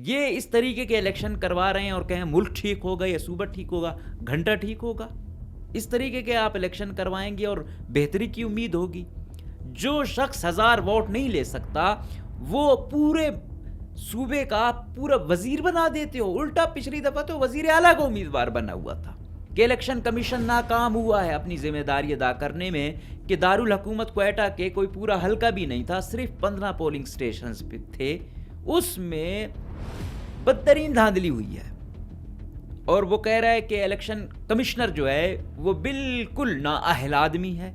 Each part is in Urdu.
یہ اس طریقے کے الیکشن کروا رہے ہیں اور کہیں ملک ٹھیک ہوگا یا صوبہ ٹھیک ہوگا، گھنٹہ ٹھیک ہوگا؟ اس طریقے کے آپ الیکشن کروائیں گے اور بہتری کی امید ہوگی؟ جو شخص 1000 ووٹ نہیں لے سکتا وہ پورے صوبے کا پورا وزیر بنا دیتے ہو. الٹا پچھلی دفعہ تو وزیر اعلیٰ کا امیدوار بنا ہوا تھا کہ الیکشن کمیشن ناکام ہوا ہے اپنی ذمہ داری ادا کرنے میں کہ دارالحکومت کوئٹہ کے کوئی پورا حلقہ بھی نہیں تھا، صرف 15 پولنگ سٹیشنز تھے، اس میں بدترین دھاندلی ہوئی ہے. اور وہ کہہ رہا ہے کہ الیکشن کمشنر جو ہے وہ بالکل نااہل آدمی ہے،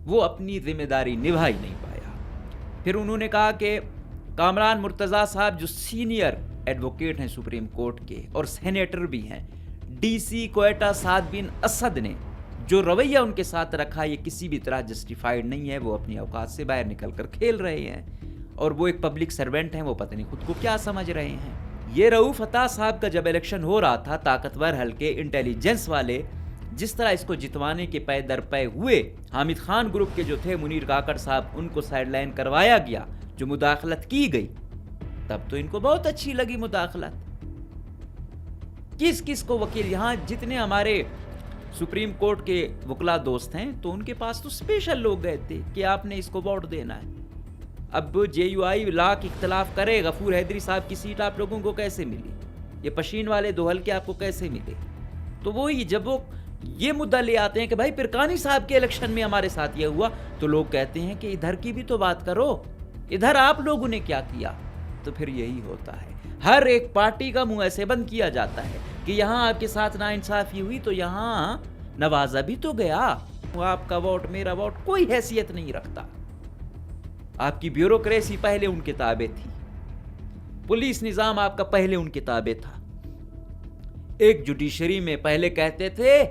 وہ اپنی ذمہ داری نبھا ہی نہیں پایا. پھر انہوں نے کہا کہ کامران مرتضیٰ صاحب جو سینئر ایڈوکیٹ ہیں سپریم کورٹ کے اور سینیٹر بھی ہیں، ڈی سی کوئٹہ سعد بن اسد نے جو رویہ ان کے ساتھ رکھا یہ کسی بھی طرح جسٹیفائیڈ نہیں ہے. وہ اپنی اوقات سے باہر نکل کر کھیل رہے ہیں اور وہ ایک پبلک سرونٹ ہیں، وہ پتہ نہیں خود کو کیا سمجھ رہے ہیں. یہ رؤوف عطا صاحب کا جب الیکشن ہو رہا تھا، طاقتور حلقے انٹیلیجنس والے جس طرح اس کو جتوانے کے پے در پے ہوئے، حامد خان گروپ کے جو تھے منیر کاکڑ صاحب، ان کو سائیڈ لائن کروایا گیا، جو مداخلت کی گئی، تب تو ان کو بہت اچھی لگی مداخلت. کس کس کو وکیل، یہاں جتنے ہمارے سپریم کورٹ کے وکلا دوست ہیں تو ان کے پاس تو اسپیشل لوگ گئے تھے کہ آپ نے اس کو ووٹ دینا ہے. اب جے یو آئی لاکھ اختلاف کرے، غفور حیدری صاحب کی سیٹ آپ لوگوں کو کیسے ملی؟ یہ پشین والے دو حلقے آپ کو کیسے ملے؟ تو وہی جب وہ یہ مدعا لے آتے ہیں کہ بھائی پرکانی صاحب کے الیکشن میں ہمارے ساتھ یہ ہوا، تو لوگ کہتے ہیں کہ ادھر کی بھی تو بات کرو، ادھر آپ لوگوں نے کیا کیا؟ تو پھر یہی ہوتا ہے، ہر ایک پارٹی کا منہ ایسے بند کیا جاتا ہے کہ یہاں آپ کے ساتھ ناانصافی ہوئی تو یہاں نوازا بھی تو گیا. آپ کا ووٹ میرا ووٹ کوئی حیثیت نہیں رکھتا. آپ کی بیوروکریسی پہلے ان کے تابع تھی، پولیس نظام آپ کا پہلے ان کے تابع تھا. ایک جوڈیشری میں پہلے کہتے تھے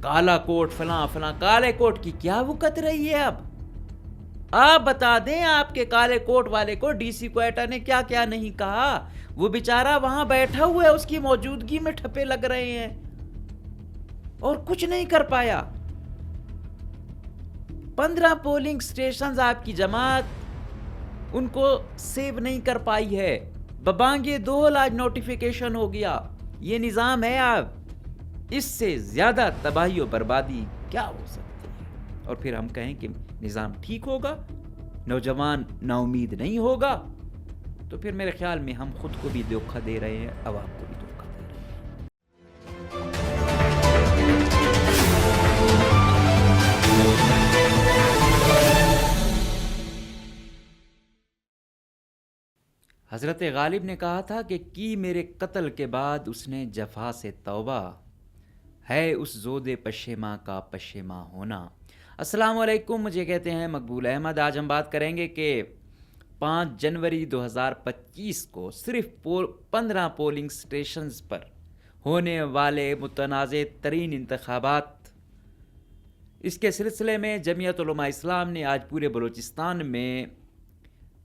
کالا کوٹ فلاں فلاں، کالے کوٹ کی کیا وقت رہی ہے؟ اب آپ بتا دیں آپ کے کالے کوٹ والے کو ڈی سی کوئٹہ نے کیا کیا نہیں کہا. وہ بیچارہ وہاں بیٹھا ہوا ہے، اس کی موجودگی میں ٹھپے لگ رہے ہیں اور کچھ نہیں کر پایا. 15 پولنگ سٹیشنز آپ کی جماعت ان کو سیو نہیں کر پائی ہے. ببانگے دول آج نوٹیفیکیشن ہو گیا. یہ نظام ہے، آپ اس سے زیادہ تباہی و بربادی کیا ہو سکتی ہے؟ اور پھر ہم کہیں کہ نظام ٹھیک ہوگا، نوجوان نا امید نہیں ہوگا، تو پھر میرے خیال میں ہم خود کو بھی دھوکہ دے رہے ہیں، عوام کو بھی دھوکہ دے رہے ہیں. حضرت غالب نے کہا تھا کہ کی میرے قتل کے بعد اس نے جفا سے توبہ، ہے اس زود پشیماں کا پشیماں ہونا. السلام علیکم، مجھے کہتے ہیں مقبول احمد. آج ہم بات کریں گے کہ 5 جنوری 2025 کو صرف 15 پولنگ سٹیشنز پر ہونے والے متنازع ترین انتخابات. اس کے سلسلے میں جمعیت علماء اسلام نے آج پورے بلوچستان میں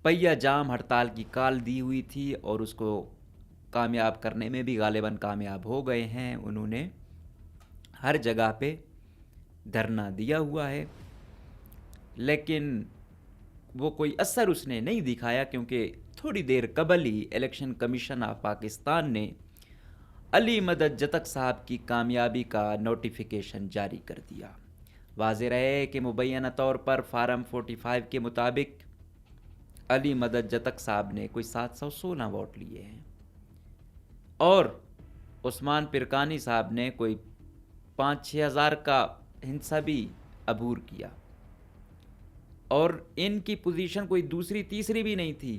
پہیہ جام ہڑتال کی کال دی ہوئی تھی اور اس کو کامیاب کرنے میں بھی غالباً کامیاب ہو گئے ہیں. انہوں نے ہر جگہ پہ دھرنا دیا ہوا ہے، لیکن وہ کوئی اثر اس نے نہیں دکھایا، کیونکہ تھوڑی دیر قبل ہی الیکشن کمیشن آف پاکستان نے علی مدد جتک صاحب کی کامیابی کا نوٹیفیکیشن جاری کر دیا. واضح رہے کہ مبینہ طور پر فارم 45 کے مطابق علی مدد جتک صاحب نے کوئی 716 ووٹ لیے ہیں اور عثمان پرکانی صاحب نے کوئی 5-6 ہزار کا ہندسہ بھی عبور کیا، اور ان کی پوزیشن کوئی دوسری تیسری بھی نہیں تھی،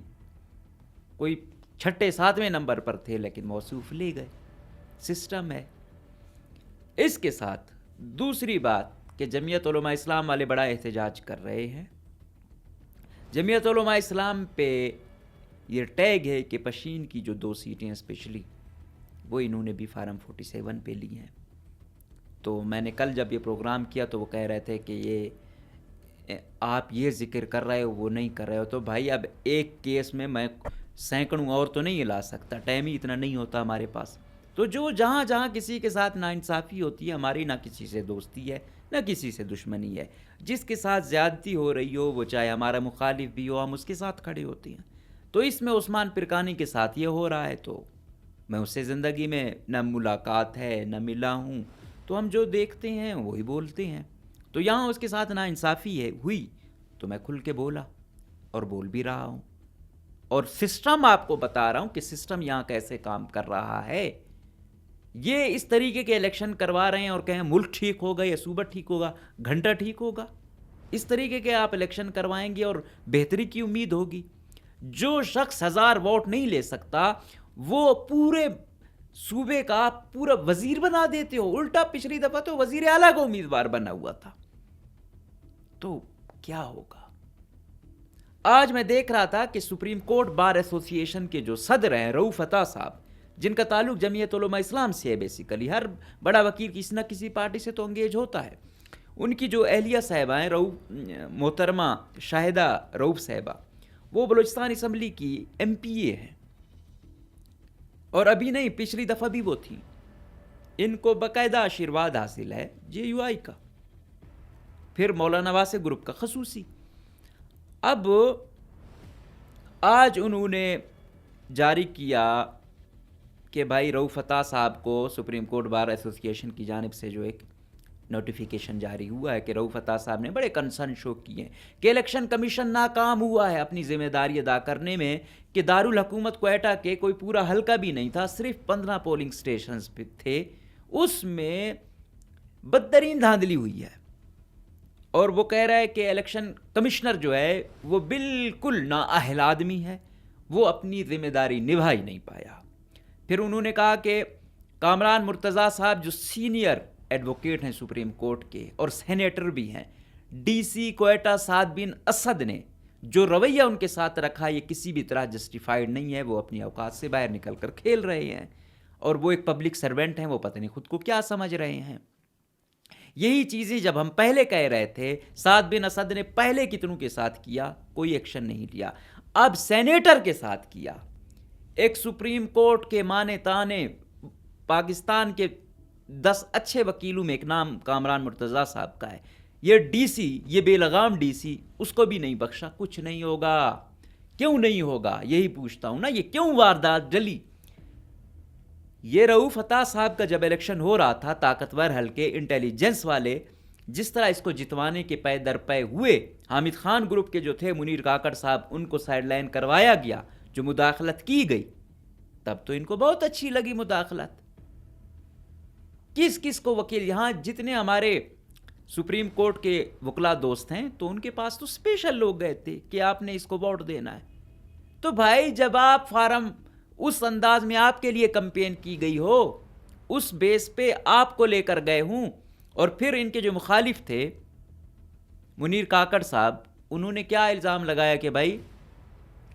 کوئی 6-7ویں نمبر پر تھے، لیکن موصوف لے گئے. سسٹم ہے. اس کے ساتھ دوسری بات کہ جمعیت علماء اسلام والے بڑا احتجاج کر رہے ہیں. جمعیت علماء اسلام پہ یہ ٹیگ ہے کہ پشین کی جو 2 سیٹیں اسپیشلی وہ انہوں نے بھی فارم 47 پہ لی ہیں. تو میں نے کل جب یہ پروگرام کیا تو وہ کہہ رہے تھے کہ یہ آپ یہ ذکر کر رہے ہو وہ نہیں کر رہے ہو. تو بھائی اب ایک کیس میں سینکڑوں اور تو نہیں لا سکتا، ٹائم ہی اتنا نہیں ہوتا ہمارے پاس. تو جو جہاں جہاں کسی کے ساتھ ناانصافی ہوتی ہے، ہماری نہ کسی سے دوستی ہے نہ کسی سے دشمنی ہے، جس کے ساتھ زیادتی ہو رہی ہو وہ چاہے ہمارا مخالف بھی ہو، ہم اس کے ساتھ کھڑے ہوتے ہیں. تو اس میں عثمان پرکانی کے ساتھ یہ ہو رہا ہے تو میں اس سے زندگی میں نہ ملاقات ہے نہ ملا ہوں، تو ہم جو دیکھتے ہیں وہی بولتے ہیں. تو یہاں اس کے ساتھ ناانصافی ہوئی تو میں کھل کے بولا اور بول بھی رہا ہوں، اور سسٹم آپ کو بتا رہا ہوں کہ سسٹم یہاں کیسے کام کر رہا ہے. یہ اس طریقے کے الیکشن کروا رہے ہیں اور کہیں ملک ٹھیک ہوگا یا صوبہ ٹھیک ہوگا، گھنٹہ ٹھیک ہوگا. اس طریقے کے آپ الیکشن کروائیں گے اور بہتری کی امید ہوگی. جو شخص 1000 ووٹ نہیں لے سکتا وہ پورے صوبے کا پورا وزیر بنا دیتے ہو. الٹا پچھلی دفعہ تو وزیر اعلیٰ کو امیدوار بنا ہوا تھا. تو کیا ہوگا؟ آج میں دیکھ رہا تھا کہ سپریم کورٹ بار ایسوسی ایشن کے جو صدر ہیں رؤوف عطا صاحب، جن کا تعلق جمعیت علماء اسلام سے ہے، بیسیکلی ہر بڑا وکیل کسی نہ کسی پارٹی سے تو انگیج ہوتا ہے. ان کی جو اہلیہ صاحبہ ہیں محترمہ شاہدہ رؤوف صاحبہ، وہ بلوچستان اسمبلی کی ایم پی اے ہیں، اور ابھی نہیں پچھلی دفعہ بھی وہ تھیں. ان کو باقاعدہ آشیرواد حاصل ہے JUI کا، پھر مولانا واسع گروپ کا خصوصی. اب آج انہوں نے جاری کیا کہ بھائی رؤوف عطا صاحب کو سپریم کورٹ بار ایسوسی ایشن کی جانب سے جو ایک نوٹیفیکیشن جاری ہوا ہے کہ رؤوف عطا صاحب نے بڑے کنسرن شو کیے ہیں کہ الیکشن کمیشن ناکام ہوا ہے اپنی ذمہ داری ادا کرنے میں، کہ دارالحکومت کوئٹہ کے کوئی پورا حلقہ بھی نہیں تھا، صرف 15 پولنگ سٹیشنز پہ تھے، اس میں بدترین دھاندلی ہوئی ہے. اور وہ کہہ رہا ہے کہ الیکشن کمشنر جو ہے وہ بالکل نااہل آدمی ہے، وہ اپنی ذمہ داری نبھا ہی نہیں پایا. پھر انہوں نے کہا کہ کامران مرتضیٰ صاحب جو سینئر ایڈوکیٹ ہیں سپریم کورٹ کے اور سینیٹر بھی ہیں، DC کوئٹہ سعد بن اسد نے جو رویہ ان کے ساتھ رکھا یہ کسی بھی طرح جسٹیفائیڈ نہیں ہے. وہ اپنی اوقات سے باہر نکل کر کھیل رہے ہیں، اور وہ ایک پبلک سرونٹ ہیں، وہ پتہ نہیں خود کو کیا سمجھ رہے ہیں. یہی چیزیں جب ہم پہلے کہہ رہے تھے، سعد بن اسد نے پہلے کتنوں کے ساتھ کیا، کوئی ایکشن نہیں لیا. اب سینیٹر کے ساتھ کیا. ایک سپریم کورٹ کے مانے تانے پاکستان کے 10 اچھے وکیلوں میں ایک نام کامران مرتضیٰ صاحب کا ہے. یہ DC، یہ بے لگام DC، اس کو بھی نہیں بخشا. کچھ نہیں ہوگا. کیوں نہیں ہوگا؟ یہی پوچھتا ہوں نا، یہ کیوں واردات جلی؟ یہ رؤوف عطا صاحب کا جب الیکشن ہو رہا تھا، طاقتور حلقے انٹیلیجنس والے جس طرح اس کو جتوانے کے پے در پے ہوئے، حامد خان گروپ کے جو تھے منیر کاکڑ صاحب، ان کو سائیڈ لائن کروایا گیا، جو مداخلت کی گئی، تب تو ان کو بہت اچھی لگی مداخلت. کس کس کو وکیل، یہاں جتنے ہمارے سپریم کورٹ کے وکلا دوست ہیں تو ان کے پاس تو اسپیشل لوگ گئے تھے کہ آپ نے اس کو ووٹ دینا ہے. تو بھائی جب آپ فارم اس انداز میں آپ کے لیے کمپین کی گئی ہو، اس بیس پہ آپ کو لے کر گئے ہوں، اور پھر ان کے جو مخالف تھے منیر کاکڑ صاحب، انہوں نے کیا الزام لگایا کہ بھائی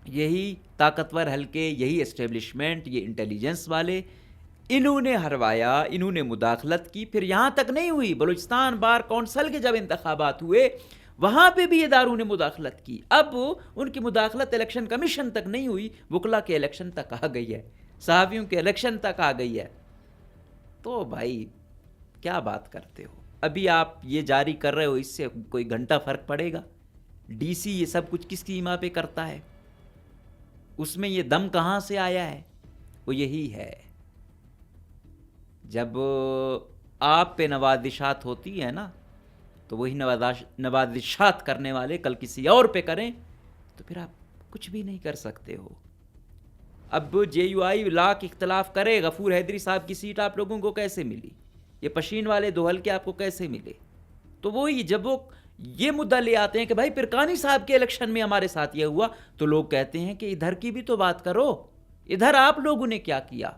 یہی طاقتور حلقے، یہی اسٹیبلشمنٹ، یہ انٹیلیجنس والے، انہوں نے ہروایا، انہوں نے مداخلت کی. پھر یہاں تک نہیں ہوئی، بلوچستان بار کونسل کے جب انتخابات ہوئے وہاں پہ بھی یہ اداروں نے مداخلت کی. اب ان کی مداخلت الیکشن کمیشن تک نہیں ہوئی، وکلا کے الیکشن تک آ گئی ہے، صحافیوں کے الیکشن تک آ گئی ہے. تو بھائی کیا بات کرتے ہو؟ ابھی آپ یہ جاری کر رہے ہو، اس سے کوئی گھنٹہ فرق پڑے گا؟ DC یہ سب کچھ کس کی ایما پہ کرتا ہے؟ اس میں یہ دم کہاں سے آیا ہے؟ وہ یہی ہے، جب آپ پہ نوازشات ہوتی ہے نا، تو وہی نوازشات کرنے والے کل کسی اور پہ کریں تو پھر آپ کچھ بھی نہیں کر سکتے ہو. اب JUI لاکھ اختلاف کرے، غفور حیدری صاحب کی سیٹ آپ لوگوں کو کیسے ملی؟ یہ پشین والے 2 حلقے آپ کو کیسے ملے؟ تو وہی جب وہ یہ مدعا لے آتے ہیں کہ بھائی پرکانی صاحب کے الیکشن میں ہمارے ساتھ یہ ہوا، تو لوگ کہتے ہیں کہ ادھر کی بھی تو بات کرو، ادھر آپ لوگوں نے کیا کیا؟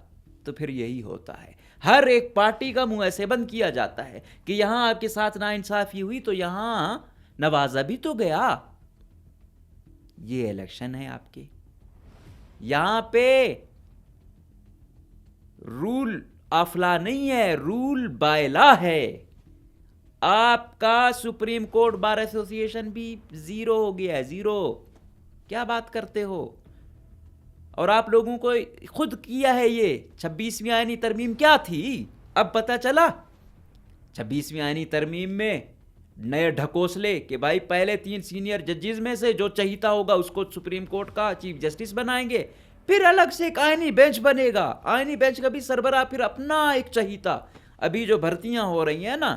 تو پھر یہی ہوتا ہے، ہر ایک پارٹی کا منہ ایسے بند کیا جاتا ہے کہ یہاں آپ کے ساتھ ناانصافی ہوئی تو یہاں نوازا بھی تو گیا. یہ الیکشن ہے آپ کے، یہاں پہ رول آف لا نہیں ہے، رول بائی لا ہے. آپ کا سپریم کورٹ بار ایسوسی ایشن بھی 0 ہو گیا ہے، 0. کیا بات کرتے ہو؟ اور آپ لوگوں کو خود کیا ہے یہ 26ویں آئینی ترمیم کیا تھی؟ اب پتہ چلا 26ویں آئینی ترمیم میں نئے ڈھکوسلے کہ بھائی پہلے 3 سینئر ججز میں سے جو چہیتا ہوگا اس کو سپریم کورٹ کا چیف جسٹس بنائیں گے، پھر الگ سے ایک آئینی بینچ بنے گا. آئینی بینچ کا بھی سربراہ پھر اپنا ایک چہیتا. ابھی جو بھرتیاں ہو رہی ہیں نا,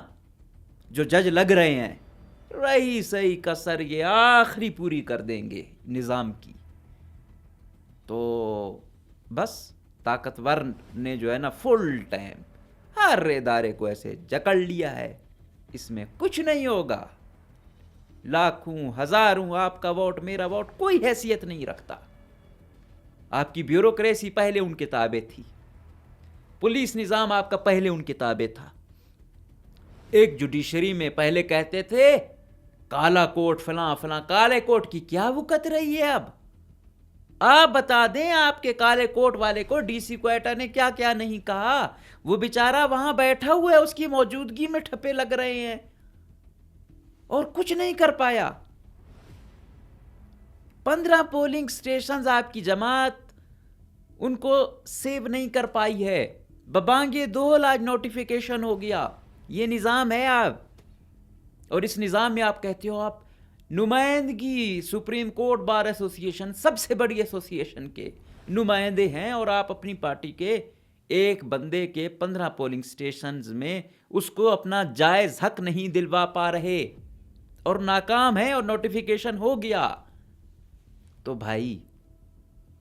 جو جج لگ رہے ہیں, رہی صحیح کسر یہ آخری پوری کر دیں گے نظام کی. تو بس طاقتور نے جو ہے نا فل ٹائم ہر ادارے کو ایسے جکڑ لیا ہے. اس میں کچھ نہیں ہوگا. لاکھوں ہزاروں آپ کا ووٹ میرا ووٹ کوئی حیثیت نہیں رکھتا. آپ کی بیوروکریسی پہلے ان کے تابع تھی. پولیس نظام آپ کا پہلے ان کے تابع تھا. ایک جوڈیشری میں پہلے کہتے تھے کالا کوٹ فلاں فلاں. کالے کوٹ کی کیا وقت رہی ہے اب؟ آپ بتا دیں آپ کے کالے کوٹ والے کو ڈی سی کوئٹہ نے کیا کیا نہیں کہا. وہ بیچارہ وہاں بیٹھا ہوا ہے, اس کی موجودگی میں ٹھپے لگ رہے ہیں اور کچھ نہیں کر پایا. 15 پولنگ سٹیشنز آپ کی جماعت ان کو سیو نہیں کر پائی ہے. ببانگے دول آج نوٹیفیکیشن ہو گیا. یہ نظام ہے آپ, اور اس نظام میں آپ کہتے ہو آپ نمائندگی سپریم کورٹ بار ایسوسی ایشن, سب سے بڑی ایسوسی ایشن کے نمائندے ہیں, اور آپ اپنی پارٹی کے ایک بندے کے 15 پولنگ سٹیشنز میں اس کو اپنا جائز حق نہیں دلوا پا رہے اور ناکام ہے, اور نوٹیفیکیشن ہو گیا. تو بھائی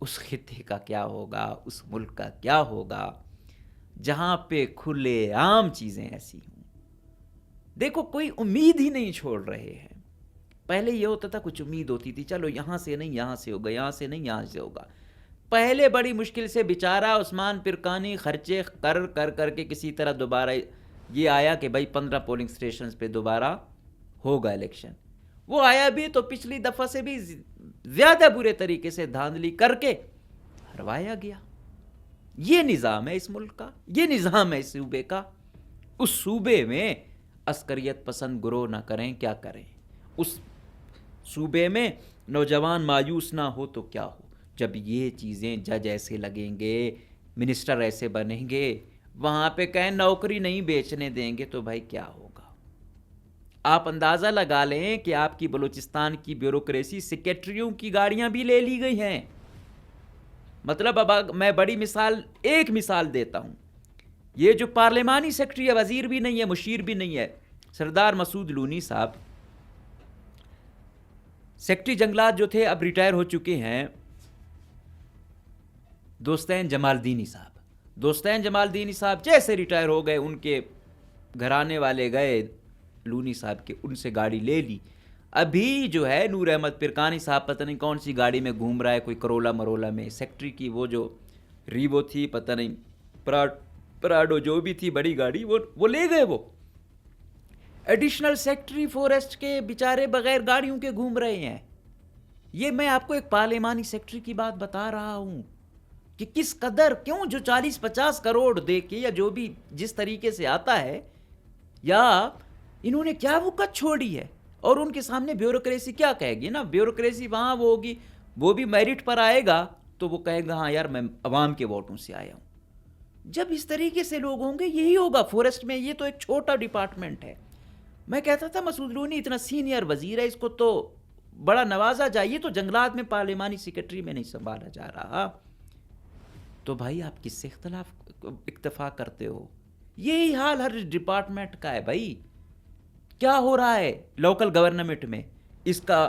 اس خطے کا کیا ہوگا, اس ملک کا کیا ہوگا جہاں پہ کھلے عام چیزیں ایسی ہوں. دیکھو کوئی امید ہی نہیں چھوڑ رہے ہیں. پہلے یہ ہوتا تھا کچھ امید ہوتی تھی, چلو یہاں سے نہیں یہاں سے ہوگا, یہاں سے نہیں یہاں سے ہوگا. پہلے بڑی مشکل سے بیچارہ عثمان پرکانی خرچے کر کے کسی طرح دوبارہ یہ آیا کہ بھائی 15 پولنگ سٹیشنز پہ دوبارہ ہوگا الیکشن. وہ آیا بھی تو پچھلی دفعہ سے بھی زیادہ برے طریقے سے دھاندلی کر کے ہروایا گیا. یہ نظام ہے اس ملک کا, یہ نظام ہے اس صوبے کا. اس صوبے میں عسکریت پسند گروہ نہ کریں کیا کریں. اس صوبے میں نوجوان مایوس نہ ہو تو کیا ہو. جب یہ چیزیں جج ایسے لگیں گے, منسٹر ایسے بنیں گے, وہاں پہ کہیں نوکری نہیں بیچنے دیں گے, تو بھائی کیا ہوگا. آپ اندازہ لگا لیں کہ آپ کی بلوچستان کی بیوروکریسی سیکریٹریوں کی گاڑیاں بھی لے لی گئی ہیں. مطلب اب میں بڑی ایک مثال دیتا ہوں. یہ جو پارلیمانی سیکرٹری ہے, وزیر بھی نہیں ہے, مشیر بھی نہیں ہے, سردار مسعود لونی صاحب, سیکرٹری جنگلات جو تھے اب ریٹائر ہو چکے ہیں, دوستین جمال دینی صاحب. دوستین جمال دینی صاحب جیسے ریٹائر ہو گئے, ان کے گھرانے والے گئے لونی صاحب کے, ان سے گاڑی لے لی. ابھی جو ہے نور احمد پرکانی صاحب پتہ نہیں کون سی گاڑی میں گھوم رہا ہے, کوئی کرولا مرولا میں. سیکرٹری کی وہ جو ریوو تھی, پتہ نہیں پراڈو جو بھی تھی بڑی گاڑی, وہ لے گئے. وہ ایڈیشنل سیکرٹری فورسٹ کے بیچارے بغیر گاڑیوں کے گھوم رہے ہیں. یہ میں آپ کو ایک پارلیمانی سیکرٹری کی بات بتا رہا ہوں کہ کس قدر, کیوں جو 40-50 کروڑ دے کے یا جو بھی جس طریقے سے آتا ہے, یا انہوں نے کیا وقت چھوڑی ہے. اور ان کے سامنے بیوروکریسی کیا کہے گی نا. بیوروکریسی وہاں وہ ہوگی, وہ بھی میرٹ پر آئے گا تو وہ کہے گا ہاں یار میں عوام کے ووٹوں سے آیا ہوں. جب اس طریقے سے لوگ ہوں گے یہی ہوگا. فورسٹ میں یہ تو ایک چھوٹا ڈپارٹمنٹ ہے. میں کہتا تھا مسعود لونی اتنا سینئر وزیر ہے, اس کو تو بڑا نوازا جائے. تو جنگلات میں پارلیمانی سیکرٹری میں نہیں سنبھالا جا رہا. تو بھائی آپ کس سے اکتفا کرتے ہو؟ یہی حال ہر ڈپارٹمنٹ کا ہے بھائی. کیا ہو رہا ہے لوکل گورنمنٹ میں, اس کا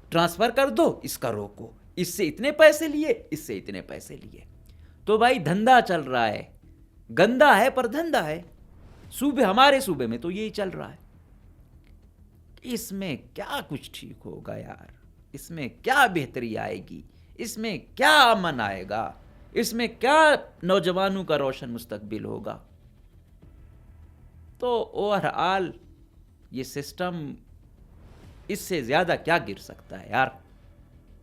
ٹرانسفر کر دو, اس کا روکو, اس سے اتنے پیسے لیے, اس سے اتنے پیسے لیے. تو بھائی دھندا چل رہا ہے, گندا ہے پر دھندا ہے. ہمارے صوبے میں تو یہی چل رہا ہے. اس میں کیا کچھ ٹھیک ہوگا یار؟ اس میں کیا بہتری آئے گی؟ اس میں کیا امن آئے گا؟ اس میں کیا نوجوانوں کا روشن مستقبل ہوگا؟ تو اوورآل یہ سسٹم اس سے زیادہ کیا گر سکتا ہے یار؟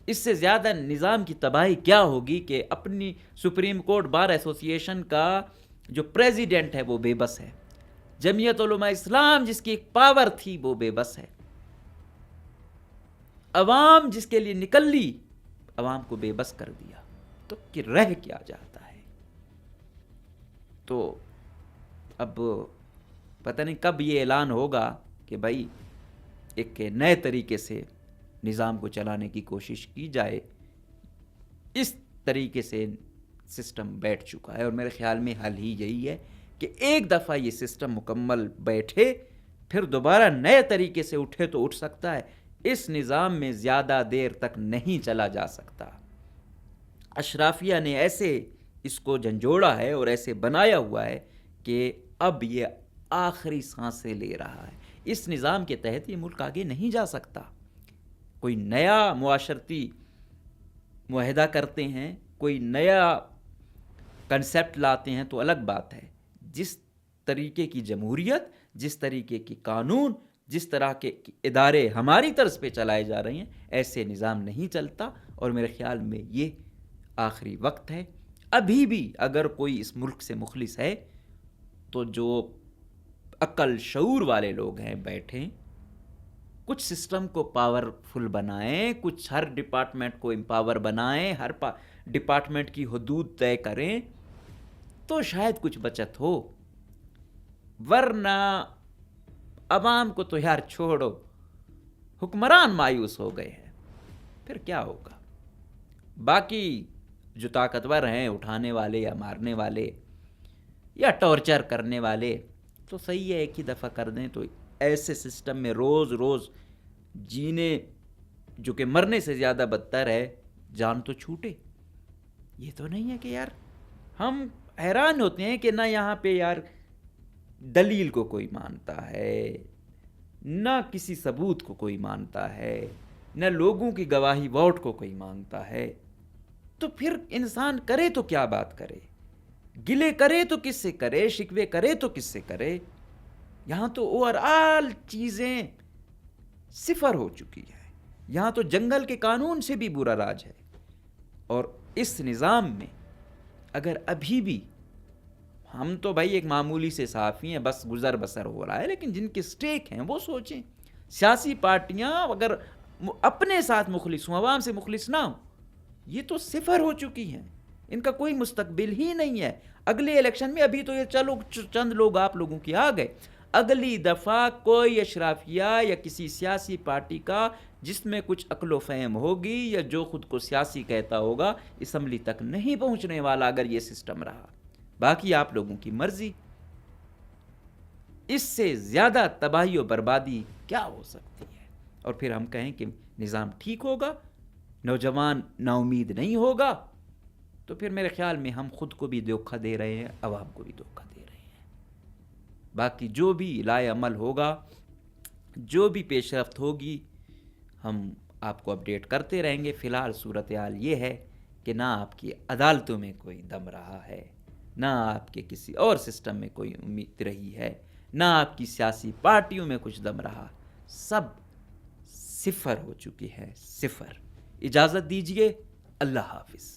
اس سے زیادہ نظام کی تباہی کیا ہوگی کہ اپنی سپریم کورٹ بار ایسوسی ایشن کا جو پریزیڈنٹ ہے وہ بے بس ہے. جمعیت علماء اسلام جس کی ایک پاور تھی وہ بے بس ہے. عوام جس کے لیے نکل لی, عوام کو بے بس کر دیا. تو کہ رہ کیا جاتا ہے؟ تو اب پتہ نہیں کب یہ اعلان ہوگا کہ بھائی ایک نئے طریقے سے نظام کو چلانے کی کوشش کی جائے. اس طریقے سے سسٹم بیٹھ چکا ہے، اور میرے خیال میں حل ہی یہی ہے کہ ایک دفعہ یہ سسٹم مکمل بیٹھے، پھر دوبارہ نئے طریقے سے اٹھے تو اٹھ سکتا ہے، اس نظام میں زیادہ دیر تک نہیں چلا جا سکتا۔ اشرافیہ نے ایسے اس کو جھنجھوڑا ہے اور ایسے بنایا ہوا ہے کہ اب یہ آخری سانسیں لے رہا ہے۔ اس نظام کے تحت یہ ملک آگے نہیں جا سکتا۔ کوئی نیا معاشرتی معاہدہ کرتے ہیں، کوئی نیا کنسیپٹ لاتے ہیں تو الگ بات ہے۔ جس طریقے کی جمہوریت، جس طریقے کی قانون، جس طرح کے ادارے ہماری طرز پہ چلائے جا رہے ہیں، ایسے نظام نہیں چلتا، اور میرے خیال میں یہ آخری وقت ہے۔ ابھی بھی اگر کوئی اس ملک سے مخلص ہے تو جو عقل شعور والے لوگ ہیں بیٹھیں، کچھ سسٹم کو پاورفل بنائیں، کچھ ہر ڈپارٹمنٹ کو امپاور بنائیں، ہر ڈپارٹمنٹ کی حدود طے کریں تو شاید کچھ بچت ہو، ورنہ عوام کو تو یار چھوڑو، حکمران مایوس ہو گئے ہیں، پھر کیا ہوگا؟ باقی جو طاقتور ہیں، اٹھانے والے یا مارنے والے یا ٹارچر کرنے والے، تو صحیح ہے ایک ہی دفعہ کر دیں تو ایسے سسٹم میں روز روز جینے جو کہ مرنے سے زیادہ بدتر ہے، جان تو چھوٹے۔ یہ تو نہیں ہے کہ یار ہم حیران ہوتے ہیں کہ نہ یہاں پہ یار دلیل کو کوئی مانتا ہے، نہ کسی ثبوت کو کوئی مانتا ہے، نہ لوگوں کی گواہی ووٹ کو کوئی مانگتا ہے، تو پھر انسان کرے تو کیا بات کرے؟ گلے کرے تو کس سے کرے؟ شکوے کرے تو کس سے کرے؟ یہاں تو اوور آل چیزیں صفر ہو چکی ہے، یہاں تو جنگل کے قانون سے بھی برا راج ہے، اور اس نظام میں اگر ابھی بھی ہم تو بھائی ایک معمولی سے صحافی ہیں، بس گزر بسر ہو رہا ہے، لیکن جن کے سٹیک ہیں وہ سوچیں۔ سیاسی پارٹیاں اگر اپنے ساتھ مخلص ہوں، عوام سے مخلص نہ ہوں، یہ تو صفر ہو چکی ہیں، ان کا کوئی مستقبل ہی نہیں ہے۔ اگلے الیکشن میں ابھی تو یہ چلو چند لوگ آپ لوگوں کی آ گئے، اگلی دفعہ کوئی اشرافیہ یا کسی سیاسی پارٹی کا جس میں کچھ عقل و فہم ہوگی یا جو خود کو سیاسی کہتا ہوگا، اسمبلی تک نہیں پہنچنے والا اگر یہ سسٹم رہا۔ باقی آپ لوگوں کی مرضی۔ اس سے زیادہ تباہی و بربادی کیا ہو سکتی ہے؟ اور پھر ہم کہیں کہ نظام ٹھیک ہوگا، نوجوان نا امید نہیں ہوگا، تو پھر میرے خیال میں ہم خود کو بھی دھوکہ دے رہے ہیں، عوام کو بھی دھوکہ دے رہے ہیں۔ باقی جو بھی لائے عمل ہوگا، جو بھی پیش رفت ہوگی، ہم آپ کو اپڈیٹ کرتے رہیں گے۔ فی الحال صورتحال یہ ہے کہ نہ آپ کی عدالتوں میں کوئی دم رہا ہے، نہ آپ کے کسی اور سسٹم میں کوئی امید رہی ہے، نہ آپ کی سیاسی پارٹیوں میں کچھ دم رہا، سب صفر ہو چکی ہے، صفر۔ اجازت دیجیے، اللہ حافظ۔